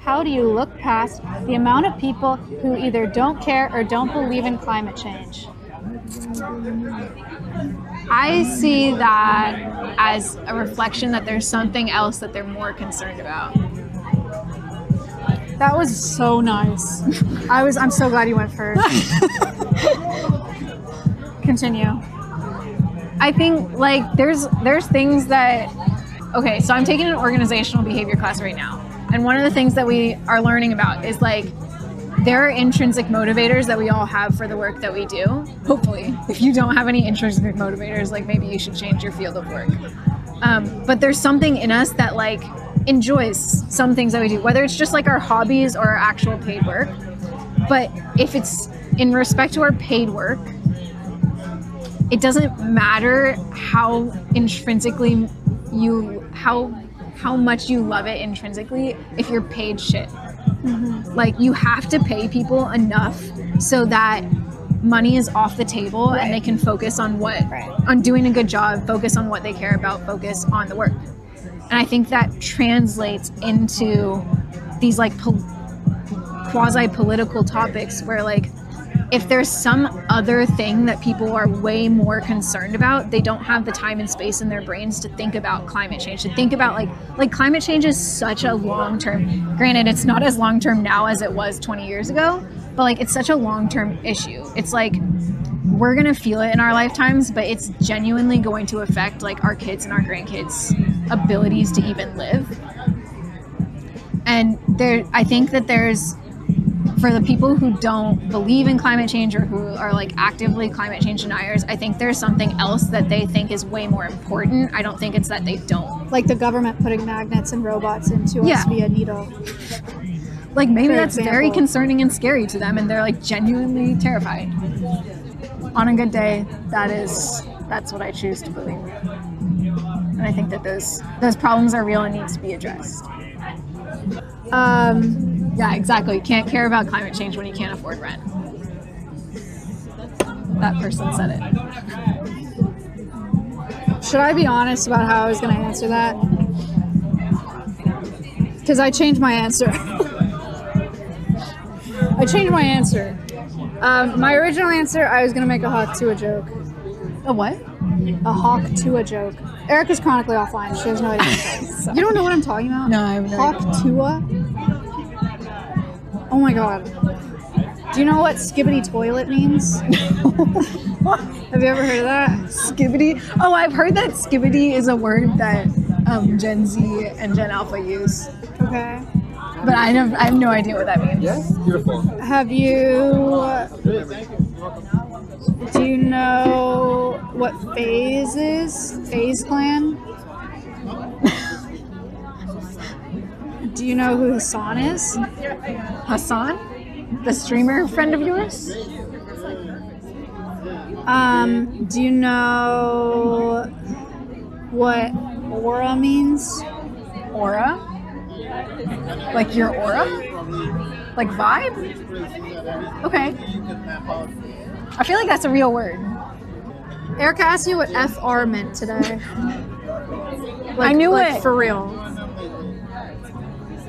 how do you look past the amount of people who either don't care or don't believe in climate change? I see that as a reflection that there's something else that they're more concerned about. That was so nice. I'm so glad you went first. Continue. I think like there's things that, okay, so I'm taking an organizational behavior class right now. And one of the things that we are learning about is like, there are intrinsic motivators that we all have for the work that we do. Hopefully, if you don't have any intrinsic motivators, like maybe you should change your field of work. But there's something in us that like enjoys some things that we do, whether it's just like our hobbies or our actual paid work. But if it's in respect to our paid work, it doesn't matter how intrinsically how much you love it intrinsically if you're paid shit. Mm-hmm. Like you have to pay people enough so that money is off the table and they can focus on on doing a good job, focus on what they care about, focus on the work. And I think that translates into these like quasi-political topics where like if there's some other thing that people are way more concerned about, they don't have the time and space in their brains to think about climate change, to think about like climate change is such a long-term, granted it's not as long-term now as it was 20 years ago, but like it's such a long-term issue. It's like we're gonna feel it in our lifetimes, but it's genuinely going to affect like our kids and our grandkids' abilities to even live. And I think that there's, for the people who don't believe in climate change or who are like actively climate change deniers, I think there's something else that they think is way more important. I don't think it's that they don't. Like the government putting magnets and robots into us via needle. Like maybe that's very concerning and scary to them and they're like genuinely terrified. On a good day, that's what I choose to believe. And I think that those problems are real and need to be addressed. Yeah, exactly. You can't care about climate change when you can't afford rent. That person said it. Should I be honest about how I was going to answer that? Because I changed my answer. My original answer, I was going to make a hawk tuah joke. A what? A hawk tuah joke. Erica's chronically offline. She has no idea what I'm talking. You don't know what I'm talking about? No, I have no idea. Hawk tuah? Oh my god. Do you know what skibbity toilet means? Have you ever heard of that? Skibbity? Oh, I've heard that skibbity is a word that Gen Z and Gen Alpha use. Okay. But I have no idea what that means. Yes, beautiful. Do you know what phase is? Phase Clan? Do you know who Hassan is? Hassan? The streamer friend of yours? Do you know what aura means? Aura? Like your aura? Like vibe? Okay. I feel like that's a real word. Erica asked you what FR meant today. I knew it. For real.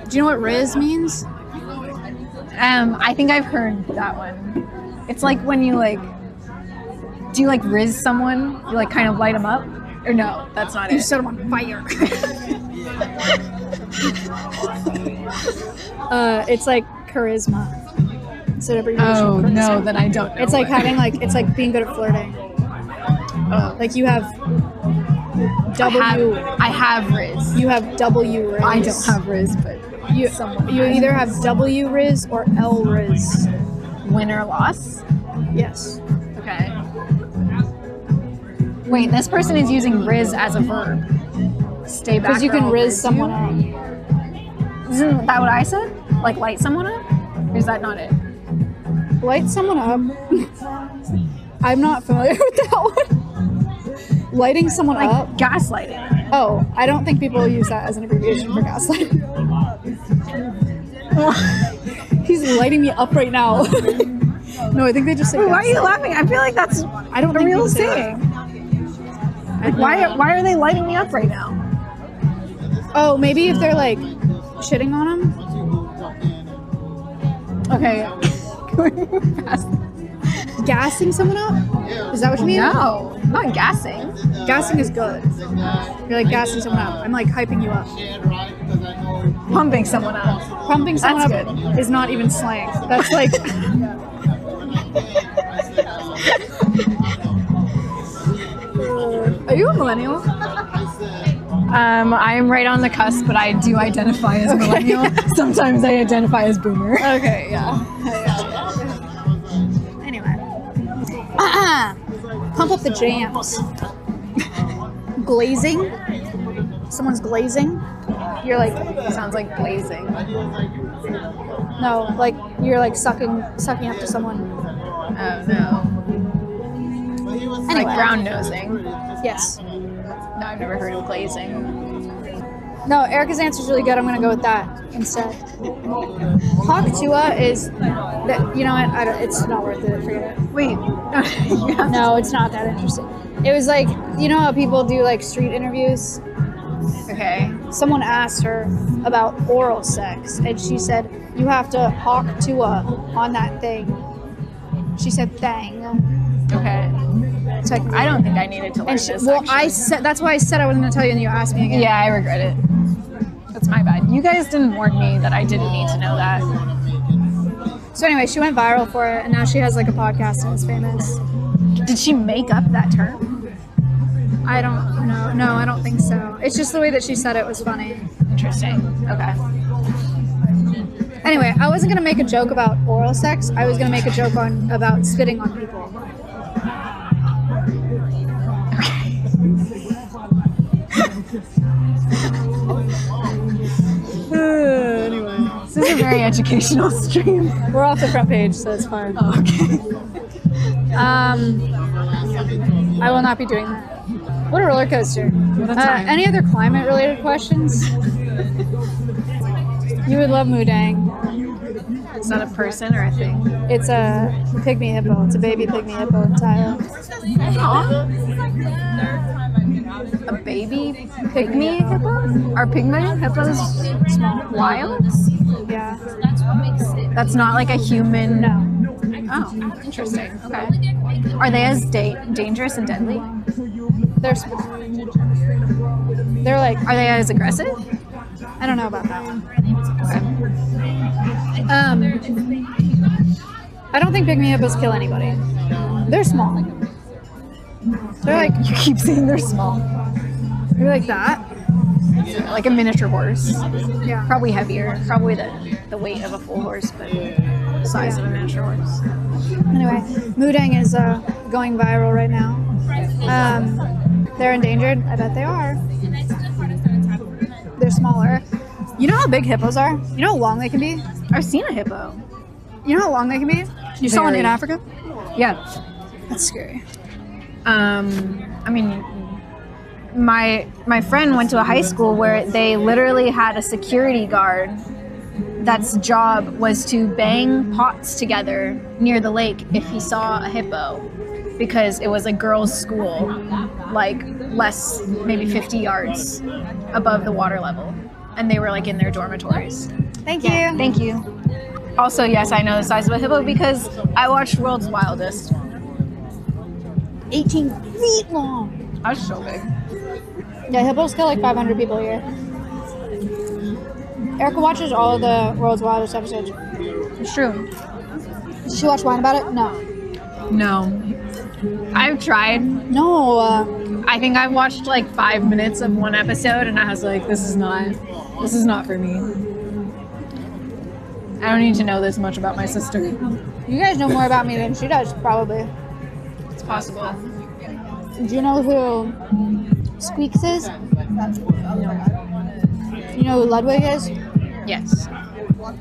Do you know what Riz means? I think I've heard that one. It's like when you like, do you like Riz someone? You like kind of light them up? Or no, that's not it. You set them on fire. It's like charisma. Instead of charisma. No, then I don't know. It's like it's like being good at flirting. Like you have I have Riz. You have W Riz. I don't have Riz, but you either have W Riz or L Riz. Win or loss? Yes. Okay. Wait, this person is using Riz as a verb. Stay back. Because you can Riz someone up. Isn't that what I said? Like light someone up? Or is that not it? Light someone up? I'm not familiar with that one. Lighting someone like up? Gaslighting. Oh, I don't think people use that as an abbreviation for gaslighting. He's lighting me up right now. No, I think they just say why are you laughing? I feel like that's I don't a real saying. Like, why are they lighting me up right now? Oh, maybe if they're like shitting on them? Okay. Can we move past that? Gassing someone up? Is that what you mean? No, not gassing. Gassing is good. You're like gassing someone up. I'm like hyping you up. Pumping someone up. Pumping someone That's up is not even slang. That's like. Are you a millennial? I'm right on the cusp, but I do identify as millennial. Sometimes I identify as boomer. Okay, yeah. Anyway. Pump up the jams. Glazing. Someone's glazing. You're like, Sounds like blazing. no, like you're like sucking up to someone. Oh no. Anyway. Like brown nosing. Yes. No, I've never heard of glazing. No, Erica's answer is really good. I'm gonna go with that instead. Hawk tuah is, that, you know what? It's not worth it. Forget it. Wait. No, it's not that interesting. It was like, you know how people do like street interviews? Okay. Someone asked her about oral sex, and she said, "You have to hawk tuah on that thing." She said, "Thang." Okay. I don't think I needed to learn And this. well, actually. I said that's why I said I wasn't gonna tell you, and you asked me again. Yeah, I regret it. That's my bad. You guys didn't warn me that I didn't need to know that. So anyway, she went viral for it, and now she has like a podcast and is famous. Did she make up that term? I don't know. No, I don't think so. It's just the way that she said it was funny. Interesting. Okay. Anyway, I wasn't gonna make a joke about oral sex. I was gonna make a joke about spitting on people. Anyway, this is a very educational stream. We're off the front page, so it's fine. Oh, okay. I will not be doing that. What a roller coaster. What a time. Any other climate-related questions? You would love Mudang. Is that a person or a thing? It's a pygmy hippo. It's a baby pygmy hippo in Thailand. A baby pygmy hippo? Are pygmy hippos wild? Yeah. That's not like a human. No. Oh, interesting. Okay. Are they as dangerous and deadly? They're small. They're like, Are they as aggressive? I don't know about that one. Okay. I don't think pygmy hippos kill anybody. They're small. They're like, You keep saying they're small. they're like that. Like a miniature horse. Yeah. Probably heavier. Probably the weight of a full horse, but the size of a miniature horse. Anyway, Mudang is going viral right now. They're endangered. I bet they are. They're smaller. You know how big hippos are? You know how long they can be? I've seen a hippo. You know how long they can be? You saw one in Very. Africa? Yeah. That's scary. I mean, my friend went to a high school where they literally had a security guard that's job was to bang pots together near the lake if he saw a hippo, because it was a girls' school, like less, maybe 50 yards above the water level, and they were like in their dormitories. Thank you. Thank you. Also, yes, I know the size of a hippo because I watched World's Wildest. 18 feet long. I was so big. Yeah, hippos kill like 500 people a year. Erica watches all of the World's Wildest episodes. It's true. Did she watch Wine About It? No. No. I've tried. No. I think I've watched like 5 minutes of one episode and I was like, this is not for me. I don't need to know this much about my sister. You guys know more about me than she does, probably. It's possible. Do you know who Squeaks is? You know who Ludwig is? Yes.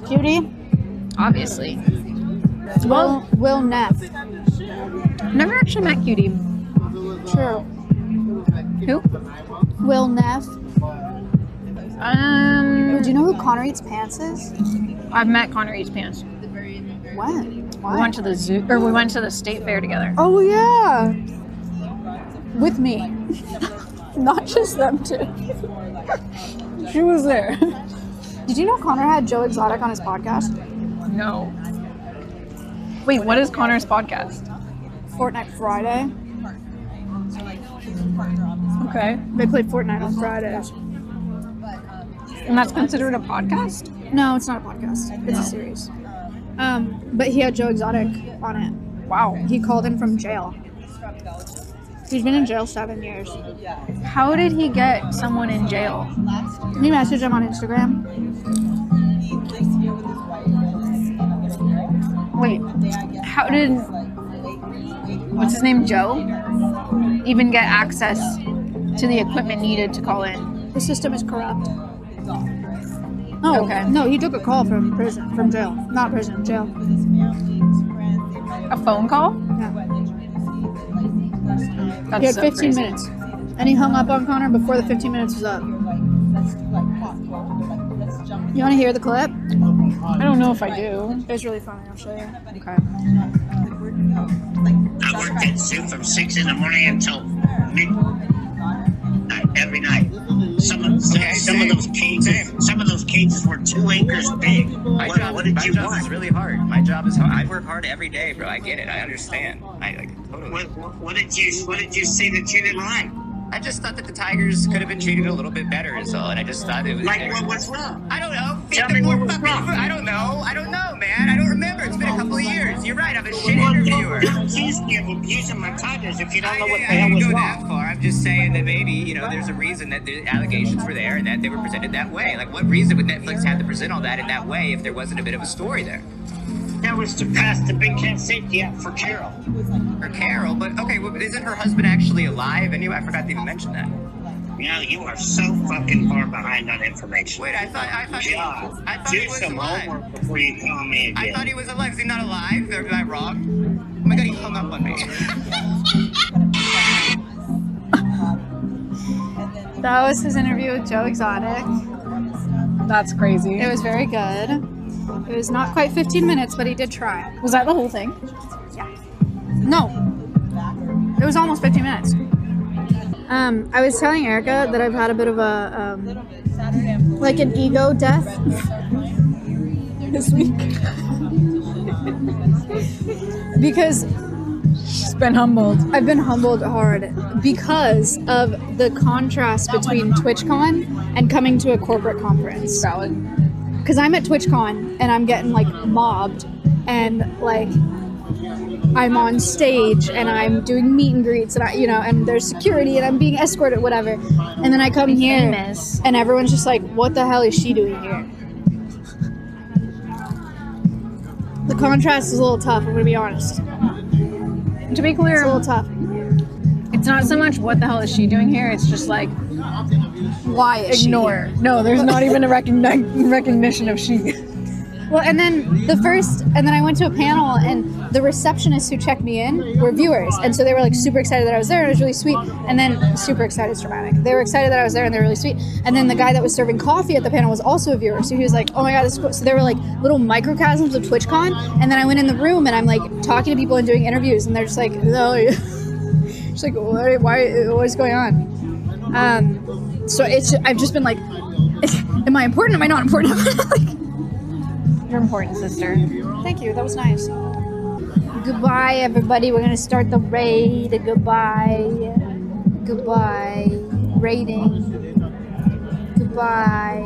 Cutie? Obviously. Will Neff. Never actually met Cutie. True. Who? Will Neff. Do you know who Connor Eats Pants is? I've met Connor Eats Pants. When? Why? We went to the zoo, or we went to the state fair together. Oh yeah. With me. Not just them two. She was there. Did you know Connor had Joe Exotic on his podcast? No. Wait, what is Connor's podcast? Fortnite Friday. Okay. They played Fortnite on Fridays. And that's considered a podcast? No, it's not a podcast. It's a series. But he had Joe Exotic on it. Wow. He called in from jail. He's been in jail 7 years. How did he get someone in jail? He messaged him on Instagram. Wait, how did, what's his name, Joe, even get access to the equipment needed to call in? The system is corrupt. Oh, Okay. No, he took a call from prison, from jail. Not prison, jail. A phone call? Yeah. That's He had so 15 crazy. minutes. And he hung up on Connor before the 15 minutes was up. You want to hear the clip? I don't know if I do. It's really funny. I'll show you. Okay. I worked at zoo from 6 in the morning until midnight every night. Some of those cages were 2 acres big. My job What did you is want? really hard. My job is hard. I work hard every day, bro. I get it. I understand. I totally. What did you say that you didn't like? I just thought that the Tigers could have been treated a little bit better, is all. And I just thought it was. Like what was wrong? I don't know. Tell me what was wrong. I don't know, man. I don't remember. It's been a couple of years. You're right. I'm a shit interviewer. Don't accuse me of abusing my Tigers if you don't know what the I hell didn't was go wrong. that far. I'm just saying that maybe, there's a reason that the allegations were there and that they were presented that way. Like, what reason would Netflix have to present all that in that way if there wasn't a bit of a story there? That was to pass the Big Cat Safety Act for Carol. For Carol, but okay, well, isn't her husband actually alive anyway? I forgot to even mention that. You are so fucking far behind on information. Wait, I thought he Do was some alive. homework before you call me again. I thought he was alive. Is he not alive? Am I wrong? Oh my god, he hung up on me. That was his interview with Joe Exotic. That's crazy. It was very good. It was not quite 15 minutes, but he did try. Was that the whole thing? No. It was almost 15 minutes. I was telling Erica that I've had a bit of a, like an ego death this week. Because She's been humbled. I've been humbled hard because of the contrast between TwitchCon and coming to a corporate conference. Valid. Because I'm at TwitchCon and I'm getting like mobbed and like I'm on stage and I'm doing meet and greets and and there's security and I'm being escorted, whatever. And then I come here Famous. and everyone's just like, what the hell is she doing here? The contrast is a little tough, I'm gonna be honest. To be clear, It's a little tough. it's not so much what the hell is she doing here, it's just like, Why is she ignore. here? No, there's not even a recognition of she. Well, and then I went to a panel and the receptionists who checked me in were viewers. And so they were like super excited that I was there and it was really sweet. And then super excited is dramatic. They were excited that I was there and they were really sweet. And then the guy that was serving coffee at the panel was also a viewer. So he was like, oh my God, this is cool. So there were like little microcosms of TwitchCon. And then I went in the room and I'm like talking to people and doing interviews and they're just like, no. She's like, what is going on? So I've just been like, am I important? Am I not important? Like, You're important, sister. thank you. That was nice. Goodbye, everybody. We're going to start the raid. Goodbye. Goodbye. Raiding. Goodbye.